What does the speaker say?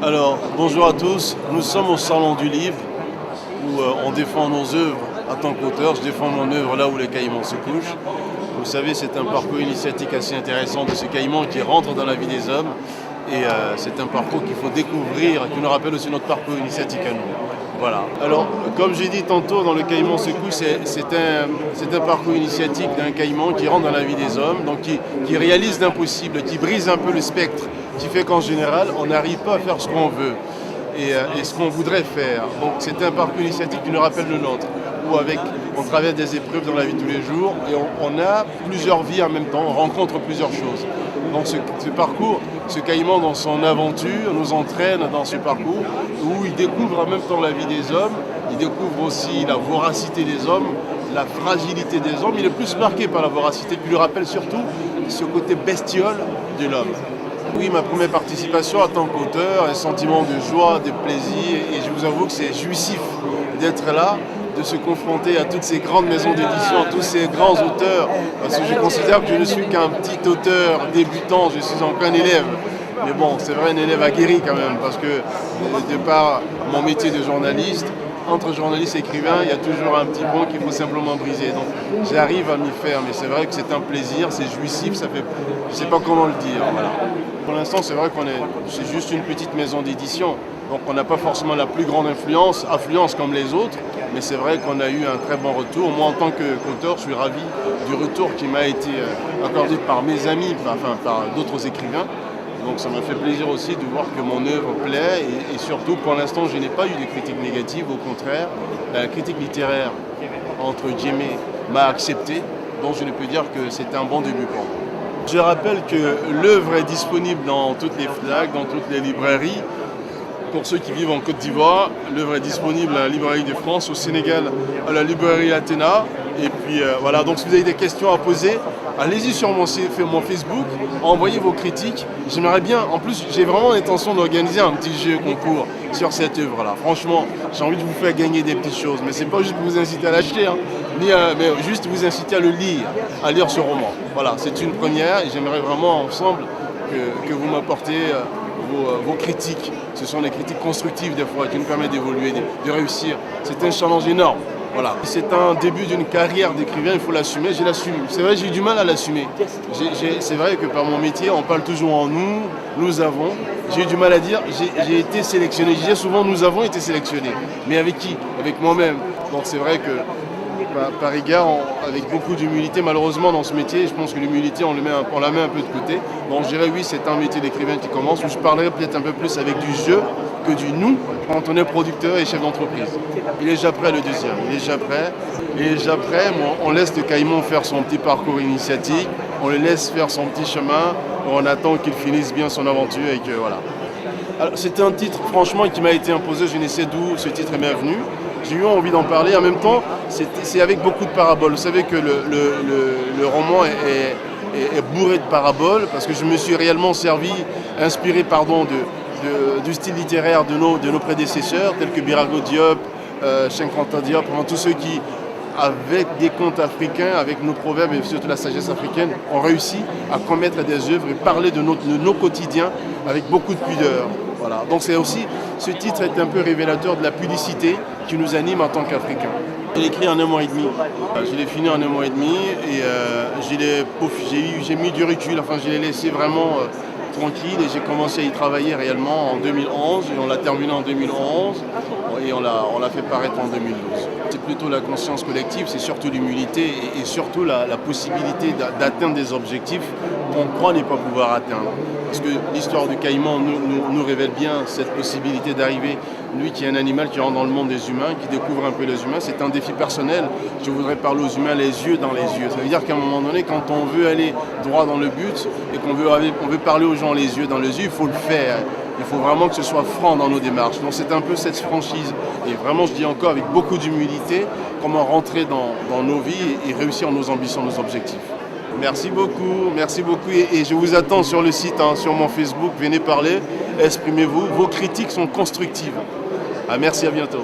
Alors, bonjour à tous. Nous sommes au Salon du Livre où on défend nos œuvres en tant qu'auteur. Je défends mon œuvre là où les caïmans se couchent. Vous savez, c'est un parcours initiatique assez intéressant de ces caïmans qui rentrent dans la vie des hommes. Et c'est un parcours qu'il faut découvrir, qui nous rappelle aussi notre parcours initiatique à nous. Voilà. Alors, comme j'ai dit tantôt, dans le caïman se couche, c'est un parcours initiatique d'un caïman qui rentre dans la vie des hommes, donc qui réalise l'impossible, qui brise un peu le spectre, qui fait qu'en général, on n'arrive pas à faire ce qu'on veut et ce qu'on voudrait faire. Donc c'est un parcours initiatique qui nous rappelle le nôtre, où on traverse des épreuves dans la vie de tous les jours et on a plusieurs vies en même temps, on rencontre plusieurs choses. Donc ce parcours, ce caïman dans son aventure nous entraîne dans ce parcours où il découvre en même temps la vie des hommes, il découvre aussi la voracité des hommes, la fragilité des hommes. Il est plus marqué par la voracité qui lui rappelle surtout ce côté bestiole de l'homme. Oui, ma première participation en tant qu'auteur, un sentiment de joie, de plaisir, et je vous avoue que c'est jouissif d'être là, de se confronter à toutes ces grandes maisons d'édition, à tous ces grands auteurs, parce que je considère que je ne suis qu'un petit auteur débutant, je suis encore un élève. Mais bon, c'est vrai, un élève aguerri quand même, parce que de par mon métier de journaliste, entre journaliste et écrivain, il y a toujours un petit pont qu'il faut simplement briser. Donc j'arrive à m'y faire, mais c'est vrai que c'est un plaisir, c'est jouissif, ça fait, je ne sais pas comment le dire. Voilà. Pour l'instant, c'est vrai c'est juste une petite maison d'édition, donc on n'a pas forcément la plus grande affluence comme les autres, mais c'est vrai qu'on a eu un très bon retour. Moi, en tant qu'auteur, je suis ravi du retour qui m'a été accordé par mes amis, par d'autres écrivains. Donc ça m'a fait plaisir aussi de voir que mon œuvre plaît et surtout pour l'instant je n'ai pas eu de critiques négatives, au contraire, la critique littéraire entre guillemets m'a accepté, donc je ne peux dire que c'était un bon début pour moi. Je rappelle que l'œuvre est disponible dans toutes les FNAC, dans toutes les librairies. Pour ceux qui vivent en Côte d'Ivoire, l'œuvre est disponible à la Librairie de France, au Sénégal à la Librairie Athéna. Et puis voilà, donc si vous avez des questions à poser, allez-y sur mon Facebook, envoyez vos critiques. J'aimerais bien, en plus j'ai vraiment l'intention d'organiser un petit jeu concours sur cette œuvre-là. Franchement, j'ai envie de vous faire gagner des petites choses, mais c'est pas juste pour vous inciter à l'acheter, hein, mais juste vous inciter à lire ce roman. Voilà, c'est une première et j'aimerais vraiment ensemble que vous m'apportez vos critiques. Ce sont des critiques constructives des fois qui nous permettent d'évoluer, de réussir. C'est un challenge énorme. Voilà. C'est un début d'une carrière d'écrivain, il faut l'assumer. Je l'assume. C'est vrai, j'ai eu du mal à l'assumer. C'est vrai que par mon métier, on parle toujours en nous avons. J'ai eu du mal à dire, j'ai été sélectionné. Je disais souvent, nous avons été sélectionnés. Mais avec qui? Avec moi-même. Donc c'est vrai que par égard, avec beaucoup d'humilité, malheureusement dans ce métier, je pense que l'humilité, on la met un peu de côté. Donc je dirais oui, c'est un métier d'écrivain qui commence, où je parlerai peut-être un peu plus avec du je que du nous, quand on est producteur et chef d'entreprise. Il est déjà prêt le deuxième, il est déjà prêt. Il est déjà prêt, on laisse le caïman faire son petit parcours initiatique, on le laisse faire son petit chemin, on attend qu'il finisse bien son aventure et que voilà. C'est un titre franchement qui m'a été imposé, je ne sais d'où ce titre m'est venu. J'ai eu envie d'en parler. En même temps, c'est avec beaucoup de paraboles. Vous savez que le roman est bourré de paraboles parce que je me suis réellement inspiré du style littéraire de nos prédécesseurs, tels que Birago Diop, Cheikh Anta Diop, tous ceux qui, avec des contes africains, avec nos proverbes et surtout la sagesse africaine, ont réussi à commettre des œuvres et parler de nos quotidiens avec beaucoup de pudeur. Voilà. Donc ce titre est un peu révélateur de la pudicité qui nous anime en tant qu'Africains. Je l'ai écrit en 1 mois et demi. Je l'ai fini en 1 mois et demi et j'ai mis du recul, je l'ai laissé vraiment tranquille et j'ai commencé à y travailler réellement en 2011 et on l'a terminé en 2011 et on l'a fait paraître en 2012. C'est plutôt la conscience collective, c'est surtout l'humilité et surtout la possibilité d'atteindre des objectifs qu'on croit ne pas pouvoir atteindre. Parce que l'histoire du caïman nous révèle bien cette possibilité d'arriver, lui qui est un animal qui rentre dans le monde des humains, qui découvre un peu les humains, c'est un défi personnel. Je voudrais parler aux humains les yeux dans les yeux. Ça veut dire qu'à un moment donné, quand on veut aller droit dans le but et qu'on veut parler aux gens les yeux dans les yeux, il faut le faire. Il faut vraiment que ce soit franc dans nos démarches. Donc c'est un peu cette franchise. Et vraiment, je dis encore avec beaucoup d'humilité, comment rentrer dans nos vies et réussir nos ambitions, nos objectifs. Merci beaucoup et je vous attends sur le site, sur mon Facebook, venez parler, exprimez-vous, vos critiques sont constructives. Merci, à bientôt.